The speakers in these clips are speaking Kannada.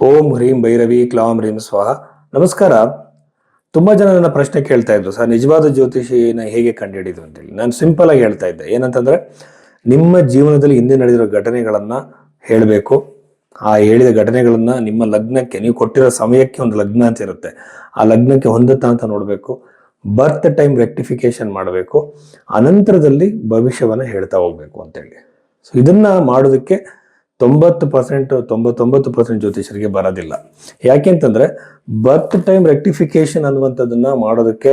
ಓಂ ಹ್ರೀಂ ಭೈರವಿ ಕ್ಲಾಂ ಹ್ರೀಂ ಸ್ವಾಹ. ನಮಸ್ಕಾರ. ತುಂಬಾ ಜನ ನನ್ನ ಪ್ರಶ್ನೆ ಕೇಳ್ತಾ ಇದ್ರು, ಸರ್ ನಿಜವಾದ ಜ್ಯೋತಿಷಿನ ಹೇಗೆ ಕಂಡುಹಿಡಿದು ಅಂತೇಳಿ. ನಾನು ಸಿಂಪಲ್ ಆಗಿ ಹೇಳ್ತಾ ಇದ್ದೆ, ಏನಂತಂದ್ರೆ ನಿಮ್ಮ ಜೀವನದಲ್ಲಿ ಹಿಂದೆ ನಡೆದಿರೋ ಘಟನೆಗಳನ್ನ ಹೇಳಬೇಕು. ಆ ಹೇಳಿದ ಘಟನೆಗಳನ್ನ ನಿಮ್ಮ ಲಗ್ನಕ್ಕೆ, ನೀವು ಕೊಟ್ಟಿರೋ ಸಮಯಕ್ಕೆ ಒಂದು ಲಗ್ನ ಅಂತ ಇರುತ್ತೆ, ಆ ಲಗ್ನಕ್ಕೆ ಹೊಂದುತ್ತಾ ಅಂತ ನೋಡಬೇಕು. ಬರ್ತ್ ಟೈಮ್ ರೆಕ್ಟಿಫಿಕೇಶನ್ ಮಾಡಬೇಕು. ಅನಂತರದಲ್ಲಿ ಭವಿಷ್ಯವನ್ನ ಹೇಳ್ತಾ ಹೋಗ್ಬೇಕು ಅಂತೇಳಿ. ಸೊ ಇದನ್ನ ಮಾಡೋದಕ್ಕೆ 99% ಜ್ಯೋತಿಷರಿಗೆ ಬರೋದಿಲ್ಲ. ಯಾಕೆಂತಂದ್ರೆ ಬರ್ತ್ ಟೈಮ್ ರೆಕ್ಟಿಫಿಕೇಶನ್ ಅನ್ನುವಂಥದ್ದನ್ನ ಮಾಡೋದಕ್ಕೆ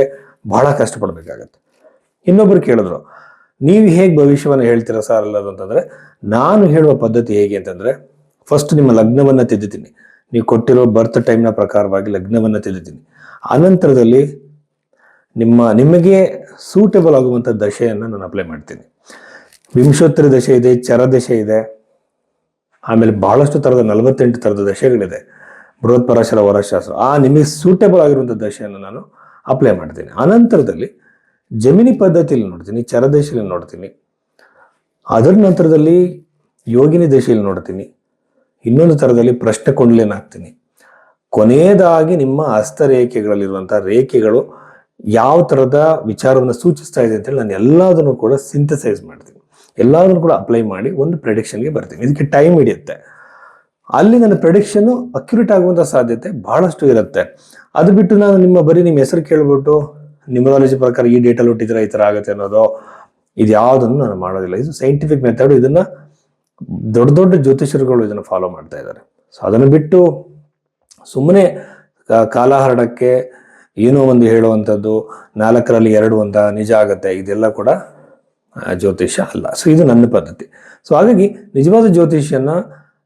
ಬಹಳ ಕಷ್ಟಪಡ್ಬೇಕಾಗತ್ತೆ. ಇನ್ನೊಬ್ರು ಕೇಳಿದ್ರು, ನೀವು ಹೇಗೆ ಭವಿಷ್ಯವನ್ನ ಹೇಳ್ತೀರಾ ಸರ್ ಅಲ್ಲದು ಅಂತಂದ್ರೆ, ನಾನು ಹೇಳುವ ಪದ್ಧತಿ ಹೇಗೆ ಅಂತಂದ್ರೆ, ಫಸ್ಟ್ ನಿಮ್ಮ ಲಗ್ನವನ್ನ ತಿದ್ದುತ್ತೀನಿ. ನೀವು ಕೊಟ್ಟಿರೋ ಬರ್ತ್ ಟೈಮ್ನ ಪ್ರಕಾರವಾಗಿ ಲಗ್ನವನ್ನ ತಿದ್ದುತ್ತೀನಿ. ಅನಂತರದಲ್ಲಿ ನಿಮಗೆ ಸೂಟೇಬಲ್ ಆಗುವಂಥ ದಶೆಯನ್ನು ನಾನು ಅಪ್ಲೈ ಮಾಡ್ತೀನಿ. ವಿಂಶೋತ್ತರಿ ದಶೆ ಇದೆ, ಚರ ದಶೆ ಇದೆ, ಆಮೇಲೆ ಬಹಳಷ್ಟು ತರದ 48 ತರದ ದಶೆಗಳಿದೆ. ಬೃಹತ್ ಪರಾಶರ ವರಶಾಸ್ತ್ರ, ನಿಮಗೆ ಸೂಟೇಬಲ್ ಆಗಿರುವಂಥ ದಶೆಯನ್ನು ನಾನು ಅಪ್ಲೈ ಮಾಡ್ತೀನಿ. ಅನಂತರದಲ್ಲಿ ಜಮಿನಿ ಪದ್ಧತಿಯಲ್ಲಿ ನೋಡ್ತೀನಿ, ಚರದಶೆಯಲ್ಲಿ ನೋಡ್ತೀನಿ, ಅದರ ನಂತರದಲ್ಲಿ ಯೋಗಿನಿ ದಶೆಯಲ್ಲಿ ನೋಡ್ತೀನಿ, ಇನ್ನೊಂದು ತರದಲ್ಲಿ ಪ್ರಶ್ನೆ ಕೊಂಡ್ಲೇನ್ ಹಾಕ್ತೀನಿ. ಕೊನೆಯದಾಗಿ ನಿಮ್ಮ ಹಸ್ತರೇಖೆಗಳಲ್ಲಿರುವಂತಹ ರೇಖೆಗಳು ಯಾವ ತರದ ವಿಚಾರವನ್ನು ಸೂಚಿಸ್ತಾ ಇದೆ ಅಂತೇಳಿ ನಾನು ಎಲ್ಲದನ್ನು ಕೂಡ ಸಿಂಥಸೈಸ್ ಮಾಡ್ತೀನಿ. ಎಲ್ಲದನ್ನು ಕೂಡ ಅಪ್ಲೈ ಮಾಡಿ ಒಂದು ಪ್ರೆಡಿಕ್ಷನ್ಗೆ ಬರ್ತೀನಿ. ಇದಕ್ಕೆ ಟೈಮ್ ಹಿಡಿಯುತ್ತೆ. ಅಲ್ಲಿ ನನ್ನ ಪ್ರೆಡಿಕ್ಷನ್ ಅಕ್ಯುರೇಟ್ ಆಗುವಂಥ ಸಾಧ್ಯತೆ ಬಹಳಷ್ಟು ಇರುತ್ತೆ. ಅದು ಬಿಟ್ಟು ನಾನು ನಿಮ್ಮ ಹೆಸರು ಕೇಳ್ಬಿಟ್ಟು ನ್ಯೂಮರಾಲಜಿ ಪ್ರಕಾರ ಈ ಡೇಟಲ್ಲಿ ಹುಟ್ಟಿದ್ರೆ ಈ ಥರ ಆಗುತ್ತೆ ಅನ್ನೋದು, ಇದು ಯಾವುದನ್ನು ನಾನು ಮಾಡೋದಿಲ್ಲ. ಇದು ಸೈಂಟಿಫಿಕ್ ಮೆಥಡ್. ಇದನ್ನ ದೊಡ್ಡ ದೊಡ್ಡ ಜ್ಯೋತಿಷರುಗಳು ಇದನ್ನು ಫಾಲೋ ಮಾಡ್ತಾ ಇದ್ದಾರೆ. ಸೊ ಅದನ್ನು ಬಿಟ್ಟು ಸುಮ್ಮನೆ ಕಾಲಹರಣಕ್ಕೆ ಏನೋ ಒಂದು ಹೇಳುವಂಥದ್ದು, 4ರಲ್ಲಿ 2 ಅಂತ ನಿಜ ಆಗತ್ತೆ, ಇದೆಲ್ಲ ಕೂಡ ಜ್ಯೋತಿಷ್ಯ ಅಲ್ಲ. ಸೊ ಇದು ನನ್ನ ಪದ್ಧತಿ. ಸೊ ಹಾಗಾಗಿ ನಿಜವಾದ ಜ್ಯೋತಿಷ್ಯನ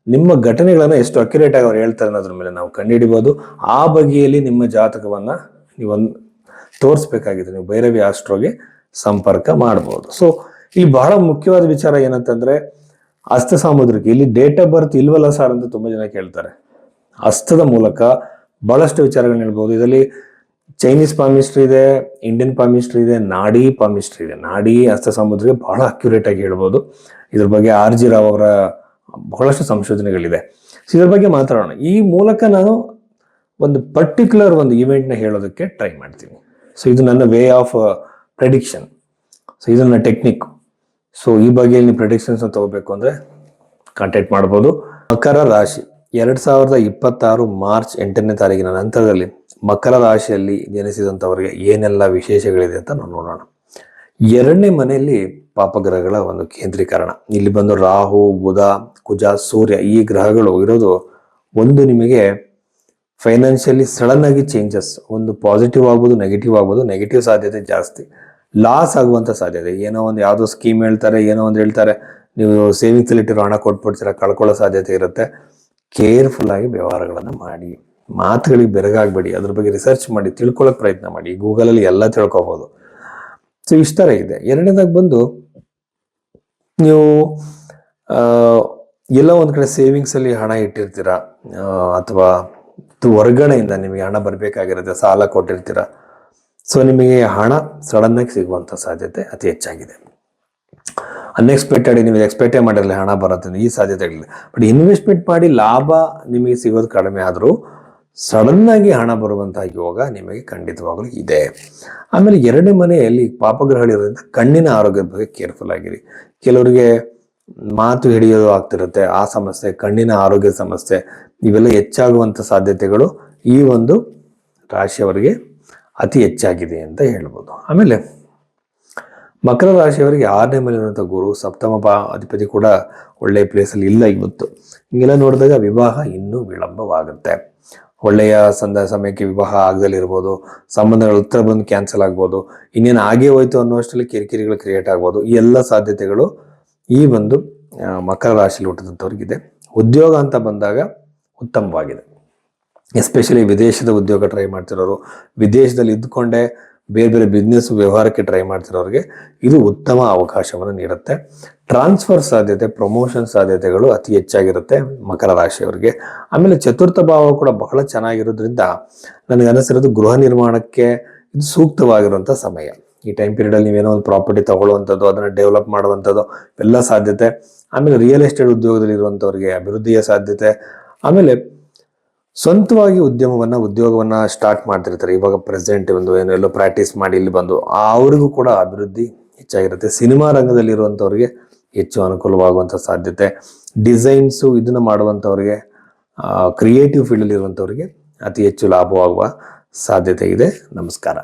ನಿಮ್ಮ ಘಟನೆಗಳನ್ನ ಎಷ್ಟು ಅಕ್ಯುರೇಟ್ ಆಗಿ ಅವ್ರು ಹೇಳ್ತಾರೆ ಅನ್ನೋದ್ರ ಮೇಲೆ ನಾವು ಕಂಡುಹಿಡಿಬಹುದು. ಆ ಬಗೆಯಲ್ಲಿ ನಿಮ್ಮ ಜಾತಕವನ್ನ ನೀವು ತೋರಿಸ್ಬೇಕಾಗಿದೆ. ನೀವು ಭೈರವಿ ಆಸ್ಟ್ರೋಗೆ ಸಂಪರ್ಕ ಮಾಡಬಹುದು. ಸೊ ಇಲ್ಲಿ ಬಹಳ ಮುಖ್ಯವಾದ ವಿಚಾರ ಏನಂತಂದ್ರೆ, ಹಸ್ತ ಸಾಮುದ್ರಿಕ, ಇಲ್ಲಿ ಡೇಟ್ ಆಫ್ ಬರ್ತ್ ಇಲ್ವಲ್ಲ ಸರ್ ಅಂತ ತುಂಬಾ ಜನ ಕೇಳ್ತಾರೆ. ಹಸ್ತದ ಮೂಲಕ ಬಹಳಷ್ಟು ವಿಚಾರಗಳನ್ನ ಹೇಳ್ಬೋದು. ಇದರಲ್ಲಿ ಚೈನೀಸ್ ಪಾಮಿಸ್ಟ್ರಿ ಇದೆ, ಇಂಡಿಯನ್ ಪಾಮಿಸ್ಟ್ರಿ ಇದೆ, ನಾಡಿ ಪಾಮಿಸ್ಟ್ರಿ ಇದೆ. ನಾಡಿ ಹಸ್ತ ಸಾಮುದ್ರಿಕ ಬಹಳ ಅಕ್ಯುರೇಟ್ ಆಗಿ ಹೇಳ್ಬೋದು. ಇದ್ರ ಬಗ್ಗೆ RG ರಾವ್ ಅವರ ಬಹಳಷ್ಟು ಸಂಶೋಧನೆಗಳಿದೆ. ಸೊ ಇದ್ರ ಬಗ್ಗೆ ಮಾತಾಡೋಣ. ಈ ಮೂಲಕ ನಾನು ಒಂದು ಪರ್ಟಿಕ್ಯುಲರ್ ಒಂದು ಇವೆಂಟ್ನ ಹೇಳೋದಕ್ಕೆ ಟ್ರೈ ಮಾಡ್ತೀನಿ. ಸೊ ಇದು ನನ್ನ ವೇ ಆಫ್ ಪ್ರೆಡಿಕ್ಷನ್. ಸೊ ಇದು ನನ್ನ ಟೆಕ್ನಿಕ್. ಸೊ ಈ ಬಗ್ಗೆ ನೀವು ಪ್ರೆಡಿಕ್ಷನ್ಸ್ ತಗೋಬೇಕು ಅಂದ್ರೆ ಕಾಂಟ್ಯಾಕ್ಟ್ ಮಾಡ್ಬೋದು. ಮಕರ ರಾಶಿ 2026 ಮಾರ್ಚ್ 8ನೇ ತಾರೀಕಿನ ನಂತರದಲ್ಲಿ ಮಕರ ರಾಶಿಯಲ್ಲಿ ಜನಿಸಿದಂಥವರಿಗೆ ಏನೆಲ್ಲ ವಿಶೇಷಗಳಿದೆ ಅಂತ ನಾವು ನೋಡೋಣ. 2ನೇ ಮನೆಯಲ್ಲಿ ಪಾಪಗ್ರಹಗಳ ಒಂದು ಕೇಂದ್ರೀಕರಣ. ಇಲ್ಲಿ ಬಂದು ರಾಹು, ಬುಧ, ಕುಜ, ಸೂರ್ಯ ಈ ಗ್ರಹಗಳು ಇರೋದು ಒಂದು ನಿಮಗೆ ಫೈನಾನ್ಷಿಯಲಿ ಸಡನ್ ಆಗಿ ಚೇಂಜಸ್, ಒಂದು ಪಾಸಿಟಿವ್ ಆಗ್ಬೋದು, ನೆಗೆಟಿವ್ ಆಗ್ಬೋದು. ನೆಗೆಟಿವ್ ಸಾಧ್ಯತೆ ಜಾಸ್ತಿ, ಲಾಸ್ ಆಗುವಂಥ ಸಾಧ್ಯತೆ. ಏನೋ ಒಂದು ಯಾವುದೋ ಸ್ಕೀಮ್ ಹೇಳ್ತಾರೆ, ಏನೋ ಒಂದು ಹೇಳ್ತಾರೆ, ನೀವು ಸೇವಿಂಗ್ಸ್ ಅಲ್ಲಿ ಇಟ್ಟಿರೋ ಹಣ ಕೊಟ್ಬಿಡ್ತೀರಾ, ಕಳ್ಕೊಳ್ಳೋ ಸಾಧ್ಯತೆ ಇರುತ್ತೆ. ಕೇರ್ಫುಲ್ ಆಗಿ ವ್ಯವಹಾರಗಳನ್ನು ಮಾಡಿ, ಮಾತುಗಳಿಗೆ ಬೆರಗಾಗಬೇಡಿ, ಅದ್ರ ಬಗ್ಗೆ ರಿಸರ್ಚ್ ಮಾಡಿ ತಿಳ್ಕೊಳ್ಳೋಕೆ ಪ್ರಯತ್ನ ಮಾಡಿ. ಗೂಗಲಲ್ಲಿ ಎಲ್ಲ ತಿಳ್ಕೊಬಹುದು. ಸೊ ಇಷ್ಟರ ಇದೆ. 2ನೇದಾಗಿ ಬಂದು ನೀವು ಎಲ್ಲ ಒಂದ್ ಕಡೆ ಸೇವಿಂಗ್ಸ್ ಅಲ್ಲಿ ಹಣ ಇಟ್ಟಿರ್ತೀರಾ, ಅಥವಾ ಹೊರಗಡೆಯಿಂದ ನಿಮಗೆ ಹಣ ಬರ್ಬೇಕಾಗಿರುತ್ತೆ, ಸಾಲ ಕೊಟ್ಟಿರ್ತೀರಾ. ಸೊ ನಿಮಗೆ ಹಣ ಸಡನ್ ಆಗಿ ಸಿಗುವಂತ ಸಾಧ್ಯತೆ ಅತಿ ಹೆಚ್ಚಾಗಿದೆ. ಅನ್ಎಕ್ಸ್ಪೆಕ್ಟೆಡ್, ನೀವು ಎಕ್ಸ್ಪೆಕ್ಟೇ ಮಾಡಿರಲಿ ಹಣ ಬರುತ್ತೆ, ಈ ಸಾಧ್ಯತೆಗಳಿದೆ. ಬಟ್ ಇನ್ವೆಸ್ಟ್ಮೆಂಟ್ ಮಾಡಿ ಲಾಭ ನಿಮಗೆ ಸಿಗೋದು ಕಡಿಮೆ ಆದರೂ ಸಡನ್ ಆಗಿ ಹಣ ಬರುವಂತಹ ಯೋಗ ನಿಮಗೆ ಖಂಡಿತವಾಗಲೂ ಇದೆ. ಆಮೇಲೆ 2ನೇ ಮನೆಯಲ್ಲಿ ಪಾಪಗ್ರಹಗಳಿರೋದ್ರಿಂದ ಕಣ್ಣಿನ ಆರೋಗ್ಯದ ಬಗ್ಗೆ ಕೇರ್ಫುಲ್ ಆಗಿರಿ. ಕೆಲವರಿಗೆ ಮಾತು ಹಿಡಿಯೋದು ಆಗ್ತಿರುತ್ತೆ, ಆ ಸಮಸ್ಯೆ, ಕಣ್ಣಿನ ಆರೋಗ್ಯದ ಸಮಸ್ಯೆ, ಇವೆಲ್ಲ ಹೆಚ್ಚಾಗುವಂಥ ಸಾಧ್ಯತೆಗಳು ಈ ಒಂದು ರಾಶಿಯವರಿಗೆ ಅತಿ ಹೆಚ್ಚಾಗಿದೆ ಅಂತ ಹೇಳ್ಬೋದು. ಆಮೇಲೆ ಮಕರ ರಾಶಿಯವರಿಗೆ 6ನೇ ಮನೆಯಲ್ಲಿರುವಂಥ ಗುರು, ಸಪ್ತಮ ಅಧಿಪತಿ ಕೂಡ ಒಳ್ಳೆಯ ಪ್ಲೇಸಲ್ಲಿ ಇಲ್ಲ ಇವತ್ತು. ಹಿಂಗೆಲ್ಲ ನೋಡಿದಾಗ ವಿವಾಹ ಇನ್ನೂ ವಿಳಂಬವಾಗುತ್ತೆ. ಒಳ್ಳೆಯ ಸಮಯಕ್ಕೆ ವಿವಾಹ ಆಗದಲ್ಲಿರ್ಬೋದು, ಸಂಬಂಧಗಳ ಹತ್ರ ಬಂದು ಕ್ಯಾನ್ಸಲ್ ಆಗ್ಬೋದು, ಇನ್ನೇನು ಆಗೇ ಹೋಯ್ತು ಅನ್ನೋಷ್ಟರಲ್ಲಿ ಕಿರಿಕಿರಿಗಳು ಕ್ರಿಯೇಟ್ ಆಗ್ಬೋದು. ಈ ಎಲ್ಲ ಸಾಧ್ಯತೆಗಳು ಈ ಒಂದು ಮಕರ ರಾಶಿಯಲ್ಲಿ ಹುಟ್ಟಿದಂಥವ್ರಿಗಿದೆ. ಉದ್ಯೋಗ ಅಂತ ಬಂದಾಗ ಉತ್ತಮವಾಗಿದೆ. ಎಸ್ಪೆಷಲಿ ವಿದೇಶದ ಉದ್ಯೋಗ ಟ್ರೈ ಮಾಡ್ತಿರೋರು, ವಿದೇಶದಲ್ಲಿ ಇದ್ದುಕೊಂಡೇ ಬೇರೆ ಬೇರೆ ಬಿಸ್ನೆಸ್ ವ್ಯವಹಾರಕ್ಕೆ ಟ್ರೈ ಮಾಡ್ತಿರೋರಿಗೆ ಇದು ಉತ್ತಮ ಅವಕಾಶವನ್ನು ನೀಡುತ್ತೆ. ಟ್ರಾನ್ಸ್ಫರ್ ಸಾಧ್ಯತೆ, ಪ್ರಮೋಷನ್ ಸಾಧ್ಯತೆಗಳು ಅತಿ ಹೆಚ್ಚಾಗಿರುತ್ತೆ ಮಕರ ರಾಶಿಯವರಿಗೆ. ಆಮೇಲೆ ಚತುರ್ಥ ಭಾವ ಕೂಡ ಬಹಳ ಚೆನ್ನಾಗಿರೋದ್ರಿಂದ ನನಗೆ ಅನಿಸಿರೋದು ಗೃಹ ನಿರ್ಮಾಣಕ್ಕೆ ಇದು ಸೂಕ್ತವಾಗಿರುವಂಥ ಸಮಯ. ಈ ಟೈಮ್ ಪೀರಿಯಡ್ ಅಲ್ಲಿ ನೀವೇನೋ ಒಂದು ಪ್ರಾಪರ್ಟಿ ತಗೊಳ್ಳುವಂಥದ್ದು, ಅದನ್ನ ಡೆವಲಪ್ ಮಾಡುವಂಥದ್ದು ಎಲ್ಲ ಸಾಧ್ಯತೆ. ಆಮೇಲೆ ರಿಯಲ್ ಎಸ್ಟೇಟ್ ಉದ್ಯೋಗದಲ್ಲಿ ಇರುವಂಥವ್ರಿಗೆ ಅಭಿವೃದ್ಧಿಯ ಸಾಧ್ಯತೆ. ಆಮೇಲೆ ಸ್ವಂತವಾಗಿ ಉದ್ಯೋಗವನ್ನ ಸ್ಟಾರ್ಟ್ ಮಾಡ್ತಿರ್ತಾರೆ. ಇವಾಗ ಪ್ರೆಸೆಂಟ್ ಒಂದು ಎಲ್ಲೋ ಪ್ರಾಕ್ಟೀಸ್ ಮಾಡಿ ಇಲ್ಲಿ ಬಂದು ಅವ್ರಿಗೂ ಕೂಡ ಅಭಿವೃದ್ಧಿ ಹೆಚ್ಚಾಗಿರುತ್ತೆ. ಸಿನಿಮಾ ರಂಗದಲ್ಲಿರುವಂಥವ್ರಿಗೆ ಹೆಚ್ಚು ಅನುಕೂಲವಾಗುವಂಥ ಸಾಧ್ಯತೆ, ಡಿಸೈನ್ಸು ಇದನ್ನ ಮಾಡುವಂಥವ್ರಿಗೆ, ಕ್ರಿಯೇಟಿವ್ ಫೀಲ್ಡಲ್ಲಿ ಇರುವಂಥವ್ರಿಗೆ ಅತಿ ಹೆಚ್ಚು ಲಾಭವಾಗುವ ಸಾಧ್ಯತೆ ಇದೆ. ನಮಸ್ಕಾರ.